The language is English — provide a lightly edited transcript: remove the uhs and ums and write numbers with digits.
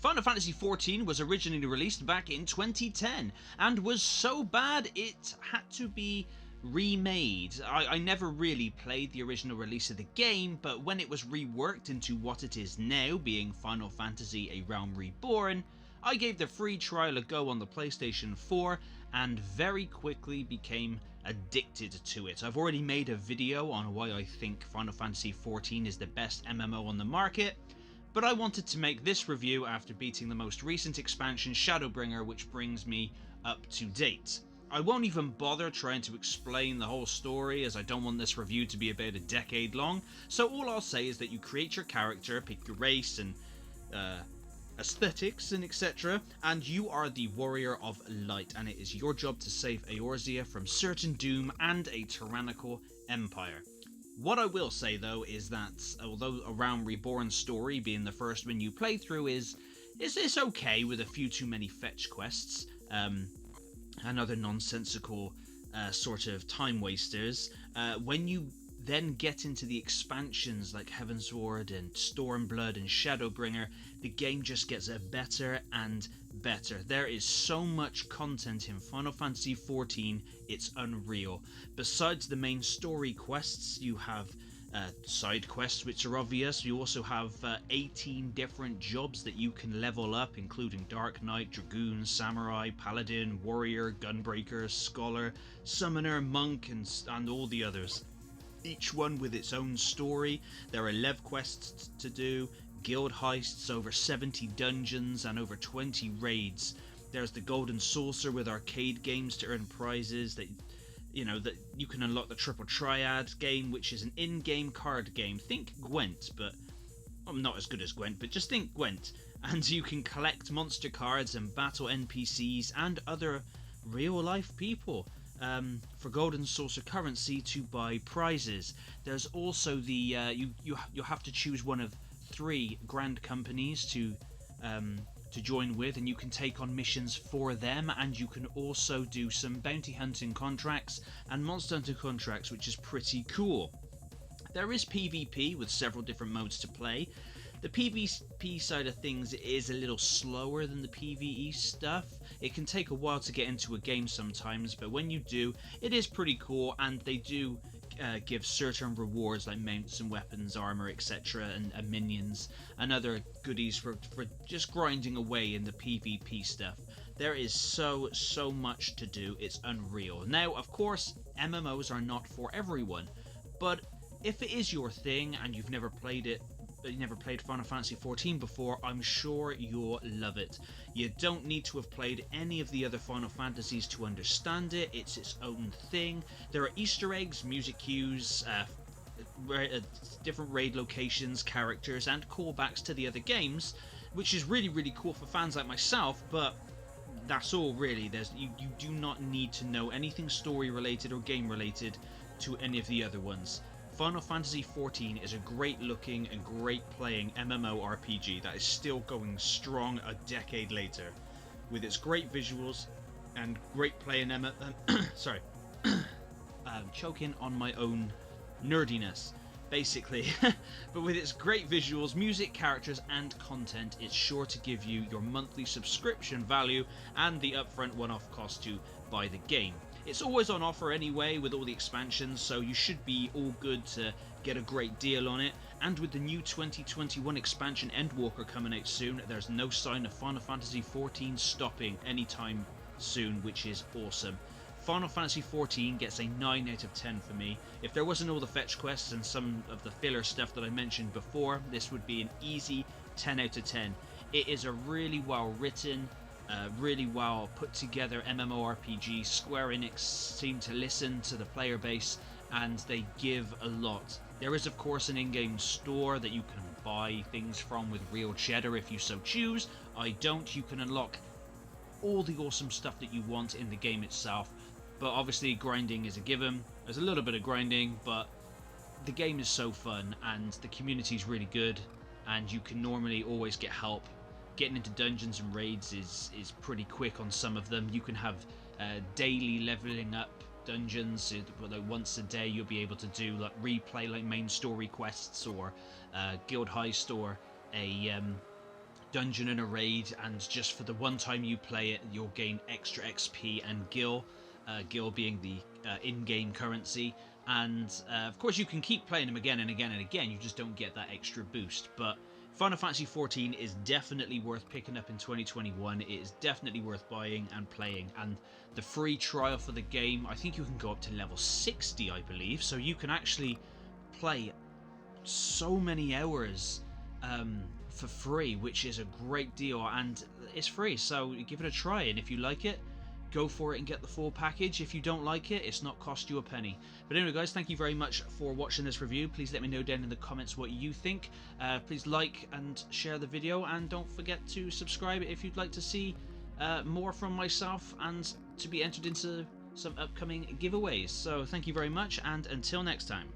Final Fantasy XIV was originally released back in 2010 and was so bad it had to be remade. I never really played the original release of the game, but when it was reworked into what it is now, being Final Fantasy: A Realm Reborn, I gave the free trial a go on the PlayStation 4 and very quickly became addicted to it. I've already made a video on why I think Final Fantasy XIV is the best MMO on the market, but I wanted to make this review after beating the most recent expansion, Shadowbringer, which brings me up to date. I won't even bother trying to explain the whole story, as I don't want this review to be about a decade long, so all I'll say is that you create your character, pick your race and aesthetics and etc, and you are the Warrior of Light, and it is your job to save Eorzea from certain doom and a tyrannical empire. What I will say though is that although A Realm Reborn story, being the first one you play through, is okay with a few too many fetch quests and other nonsensical sort of time wasters, when you then get into the expansions like Heavensward and Stormblood and Shadowbringer, the game just gets better and better. There is so much content in Final Fantasy XIV, it's unreal. Besides the main story quests, you have side quests which are obvious. You also have 18 different jobs that you can level up, including Dark Knight, Dragoon, Samurai, Paladin, Warrior, Gunbreaker, Scholar, Summoner, Monk, and all the others. Each one with its own story. There are Lev quests to do, guild heists, over 70 dungeons, and over 20 raids. There's the Golden Saucer with arcade games to earn prizes that you can unlock. The Triple Triad game, which is an in-game card game. Think Gwent, but not as good as Gwent, but just think Gwent. And you can collect monster cards and battle NPCs and other real-life people for Golden Saucer currency to buy prizes. There's also the you have to choose one of 3 grand companies to join with, and you can take on missions for them, and you can also do some bounty hunting contracts and monster hunting contracts, which is pretty cool. There is PvP with several different modes to play. The PvP side of things is a little slower than the PvE stuff. It can take a while to get into a game sometimes, but when you do, it is pretty cool, and they do give certain rewards like mounts and weapons, armor, etc, and minions and other goodies for just grinding away in the PvP stuff. There is so much to do, it's unreal. Now, of course, MMOs are not for everyone, but if it is your thing and you've never played Final Fantasy XIV before, I'm sure you'll love it. You don't need to have played any of the other Final Fantasies to understand it. It's its own thing. There are Easter eggs, music cues, different raid locations, characters, and callbacks to the other games, which is really cool for fans like myself, but that's all really. You do not need to know anything story related or game related to any of the other ones. Final Fantasy XIV is a great looking and great playing MMORPG that is still going strong a decade later, with its great visuals and great playing sorry, I'm choking on my own nerdiness, basically. But with its great visuals, music, characters, and content, it's sure to give you your monthly subscription value and the upfront one-off cost to buy the game. It's always on offer anyway with all the expansions, so you should be all good to get a great deal on it. And with the new 2021 expansion Endwalker coming out soon, there's no sign of Final Fantasy XIV stopping anytime soon, which is awesome. Final Fantasy XIV gets a 9 out of 10 for me. If there wasn't all the fetch quests and some of the filler stuff that I mentioned before, this would be an easy 10 out of 10. It is a really well written, really well put together MMORPG. Square Enix seem to listen to the player base, and they give a lot. There is of course an in-game store that you can buy things from with real cheddar if you so choose. I don't. You can unlock all the awesome stuff that you want in the game itself, but obviously grinding is a given. There's a little bit of grinding, but the game is so fun and the community is really good, and you can normally always get help. Getting into dungeons and raids is pretty quick on some of them. You can have daily leveling up dungeons, so like once a day you'll be able to do like replay like main story quests or guild heist or a dungeon in a raid, and just for the one time you play it, you'll gain extra XP and gil. Gil being the in-game currency, and of course you can keep playing them again and again and again, you just don't get that extra boost. But Final Fantasy XIV is definitely worth picking up in 2021. It is definitely worth buying and playing, and the free trial for the game, I think you can go up to level 60, I believe, so you can actually play so many hours for free, which is a great deal, and it's free, so give it a try, and if you like it, go for it and get the full package. If you don't like it, it's not cost you a penny. But anyway, guys, thank you very much for watching this review. Please let me know down in the comments what you think. Please like and share the video, and don't forget to subscribe if you'd like to see more from myself and to be entered into some upcoming giveaways. So thank you very much, and until next time.